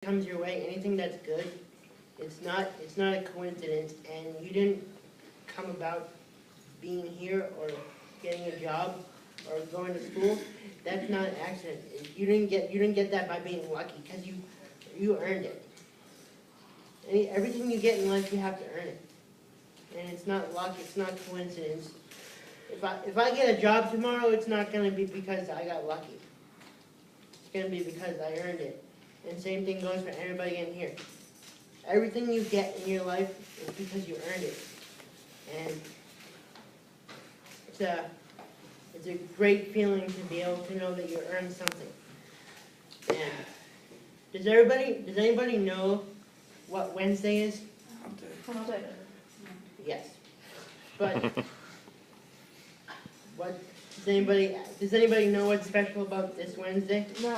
comes your way, anything that's good, it's not a coincidence, and you didn't come about being here or getting a job or going to school. That's not an accident. You didn't get that by being lucky, because you earned it. Everything you get in life, you have to earn it. And it's not luck, it's not coincidence. If I get a job tomorrow, it's not gonna be because I got lucky. It's gonna be because I earned it. And same thing goes for everybody in here. Everything you get in your life is because you earned it. And it's a great feeling to be able to know that you earned something. And does anybody know what Wednesday is? Hump Day. Yes. But what does anybody know what's special about this Wednesday? No.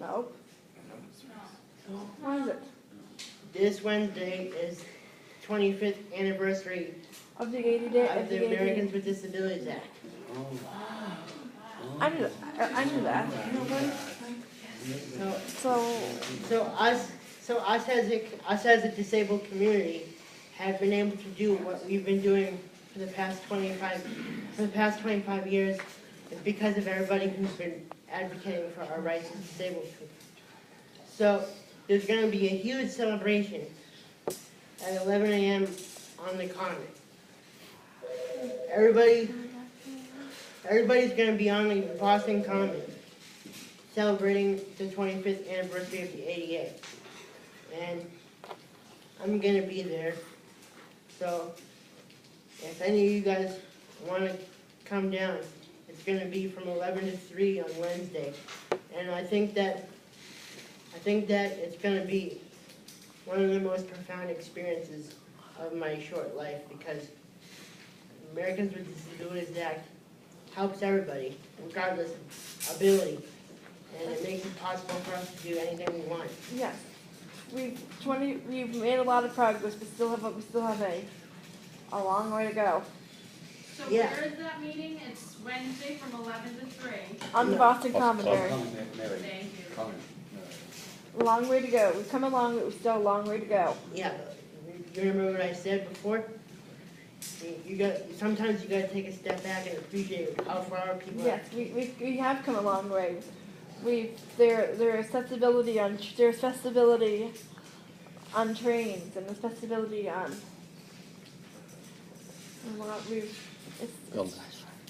No. What is it? This Wednesday is 25th anniversary Of the 80 day. of the Americans with Disabilities Act. I knew that. So Us as a disabled community have been able to do what we've been doing for the past 25 years is because of everybody who's been advocating for our rights as disabled people. So there's going to be a huge celebration at 11 a.m. on the Common. Everybody's going to be on the Boston Common celebrating the 25th anniversary of the ADA. And I'm going to be there. So if any of you guys want to come down, it's going to be from 11 to 3 on Wednesday. And I think that it's going to be one of the most profound experiences of my short life, because Americans with Disabilities Act helps everybody, regardless of ability, and it makes it possible for us to do anything we want. yes, we've made a lot of progress, but still have a long way to go. So Yeah. where is that meeting? It's Wednesday from 11 to 3. On the Boston Common, Mary. Thank you. A long way to go. We've come along, but we've still a long way to go. Yeah, you remember what I said before? Sometimes you gotta take a step back and appreciate how far people are. Yes, we have come a long way. There's accessibility on trains, and accessibility on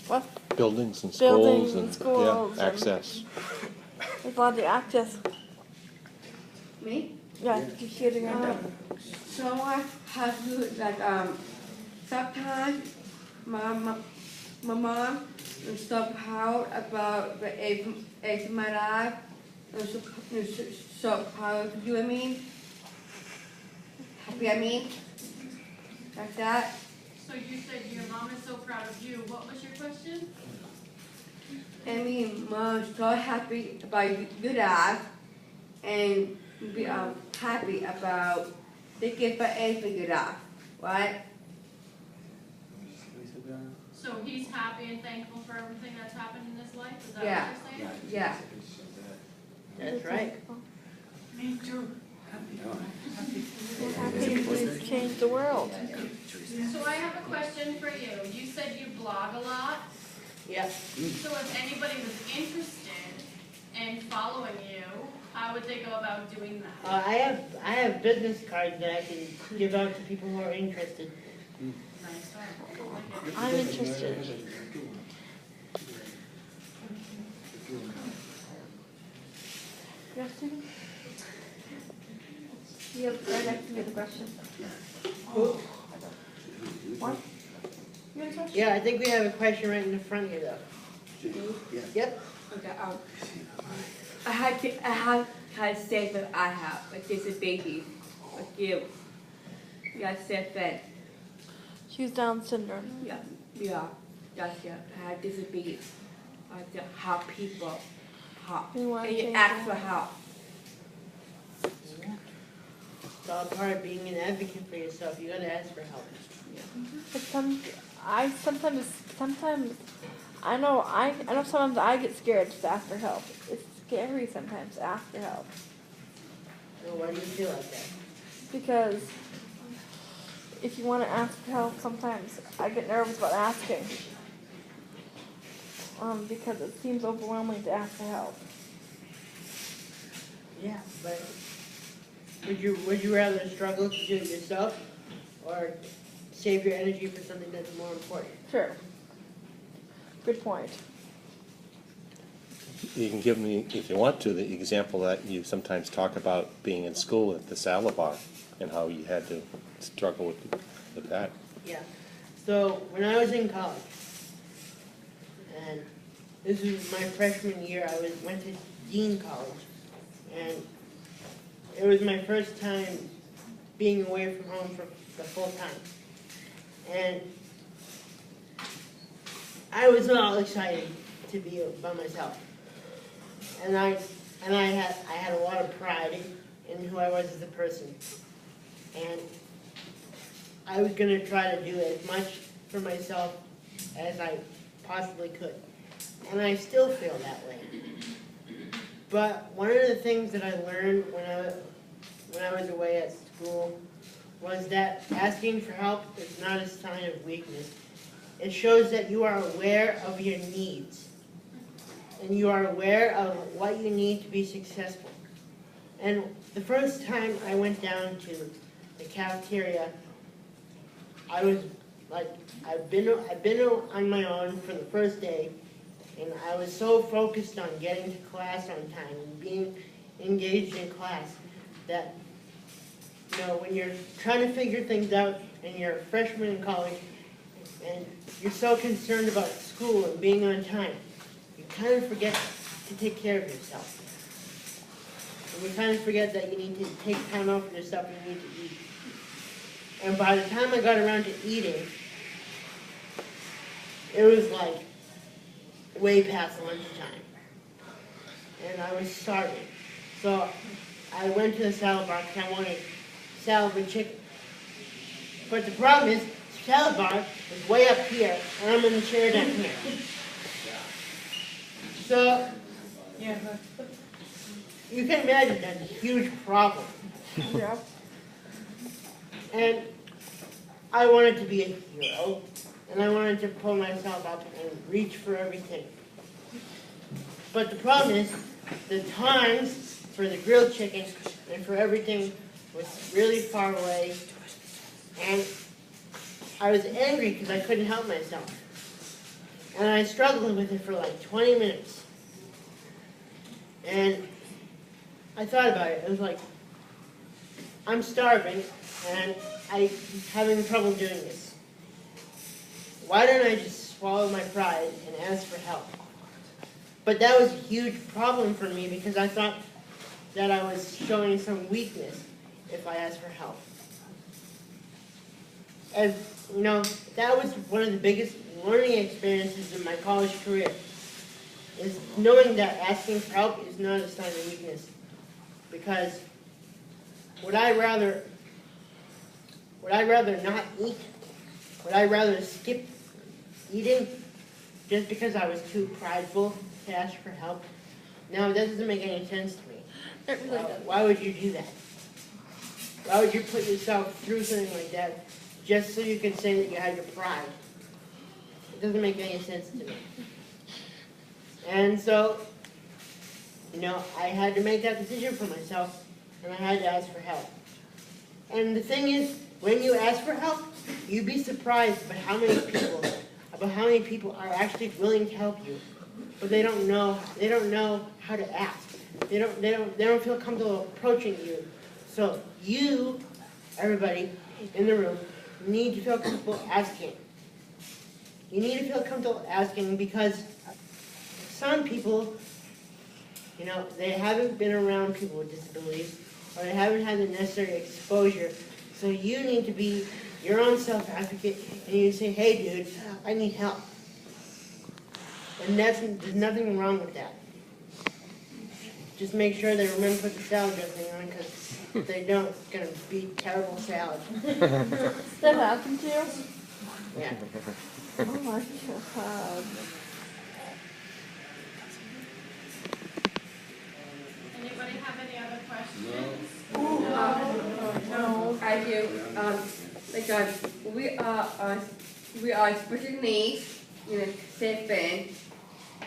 what? Buildings and schools Buildings and and, schools yeah, and- access. There's a lot of access. Me? Yeah, you see it again. So I have to sometimes my mom is so proud about the age of my life. So proud. You know what I mean? Happy I mean? Like that. So you said your mom is so proud of you. What was your question? I mean, mom's so happy about your life and be happy about the gift for age for your life, right? So he's happy and thankful for everything that's happened in his life? Is that Yeah. what you're saying? Yeah. That's right. We're happy we've changed the world. So I have a question for you. You said you blog a lot. Yeah. So if anybody was interested in following you, how would they go about doing that? I have business cards that I can give out to people who are interested. Nice one. I'm interested. Yes, Susan? You have right next to me the question. What? You have a question? Yeah, I think we have a question right in the front here, though. Yep. Okay, I have to say that I have, like there's a baby, like you. Yeah, said that, She's Down syndrome. that's yeah, I had disability. Like to help people, help. You wanna And you change ask that? for help. It's all part of being an advocate for yourself. You gotta ask for help. But sometimes I know sometimes I get scared to ask for help. It's scary sometimes to ask for help. So why do you feel like that? Because if you want to ask for help, sometimes I get nervous about asking. Because it seems overwhelming to ask for help. Yeah, but would you rather struggle to do it yourself or save your energy for something that's more important? Sure. Good point. You can give me, if you want to, the example that you sometimes talk about being in school at the salad bar and how you had to struggle with that. Yeah. So when I was in college, and this was my freshman year, I went to Dean College, and it was my first time being away from home for the full time. And I was all excited to be by myself. And I had a lot of pride in who I was as a person. And I was gonna try to do as much for myself as I possibly could. And I still feel that way. But one of the things that I learned when I was away at school was that asking for help is not a sign of weakness. It shows that you are aware of your needs. And you are aware of what you need to be successful. And the first time I went down to the cafeteria, I was like, I've been on my own for the first day, and I was so focused on getting to class on time and being engaged in class that, you know, when you're trying to figure things out and you're a freshman in college and you're so concerned about school and being on time, you kind of forget to take care of yourself. And you kind of forget that you need to take time out for yourself and you need to eat. And by the time I got around to eating, it was like way past lunchtime. And I was starving. So I went to the salad bar because I wanted salad with chicken. But the problem is, the salad bar is way up here, and I'm in the chair down here. So, you can imagine that's a huge problem. Yeah. And I wanted to be a hero, and I wanted to pull myself up and reach for everything. But the problem is, the times for the grilled chicken and for everything was really far away, and I was angry because I couldn't help myself. And I struggled with it for like 20 minutes. And I thought about it. It was like, I'm starving, and I'm having trouble doing this. Why don't I just swallow my pride and ask for help? But that was a huge problem for me because I thought that I was showing some weakness if I asked for help. As you know, that was one of the biggest learning experiences in my college career, is knowing that asking for help is not a sign of weakness. Because would I rather not eat? Would I rather skip eating just because I was too prideful to ask for help? No, that doesn't make any sense to me. It really does. Why would you do that? Why would you put yourself through something like that just so you can say that you had your pride? It doesn't make any sense to me. And so, you know, I had to make that decision for myself, and I had to ask for help. And the thing is, when you ask for help, you'd be surprised about how many people are actually willing to help you, but they don't know how to ask. They don't feel comfortable approaching you. So you, everybody in the room, need to feel comfortable asking. You need to feel comfortable asking because some people, you know, they haven't been around people with disabilities, or they haven't had the necessary exposure. So you need to be your own self-advocate, and you say, hey dude, I need help. And there's nothing wrong with that. Just make sure they remember to put the salad dressing on, because if they don't, it's going to be terrible salad. That happened to you? Yeah. Oh my god. Anybody have any other questions? okay, we are special needs, seven,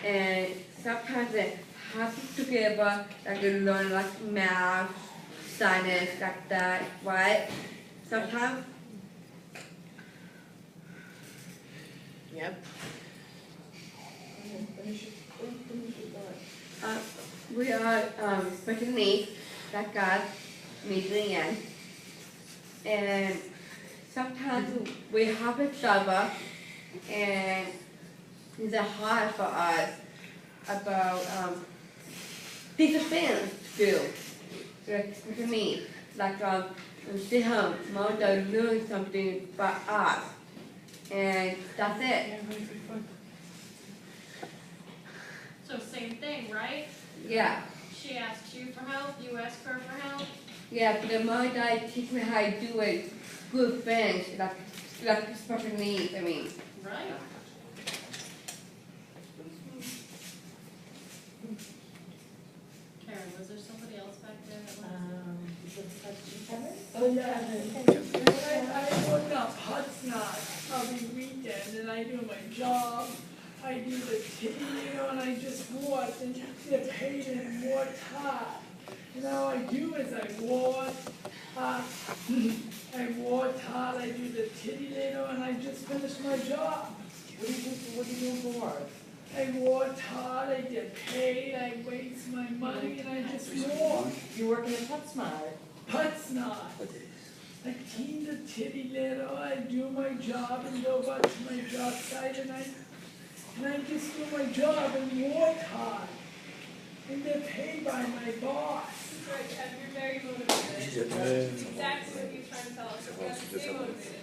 and sometimes they have to together, like they learn like math, science, like that, right? Sometimes, Yep. we are special needs, like God, me and sometimes we have a struggle, and it's hard for us about different things to do. Like special needs, like stay home, mom does doing something for us, and that's it. So same thing, right? Yeah. She asked you for help, you asked her for help. Yeah, but the mom and dad teach me how to do it, good things, like special needs, I mean. Right. Karen, was there somebody else back there that was? Oh, yeah. I work up Hudson every weekend and I do my job. I do the TV, and I just work and get paid and work hard. And all I do is I work hard, I do the titty later, and I just finish my job. What are you doing for work? I work hard, I get paid, I waste my money, and I just work. You're working at PetSmart. PetSmart. I clean the titty litter, I do my job and go back to my job site and I just do my job and work hard. And get paid by my boss. Right, you're very motivated. That's exactly what you're trying to tell us. You have to stay motivated.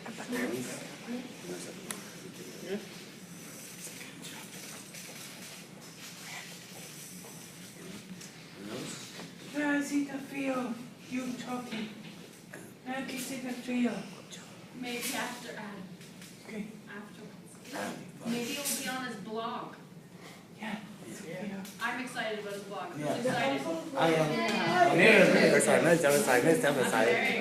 I see the feel, you talking. I can see the feel. Maybe after Adam. Okay. Afterwards. Maybe it will be on his blog. Yeah. I'm excited about his blog. Yeah. I'm excited. I am. Very excited. Very excited. I'm very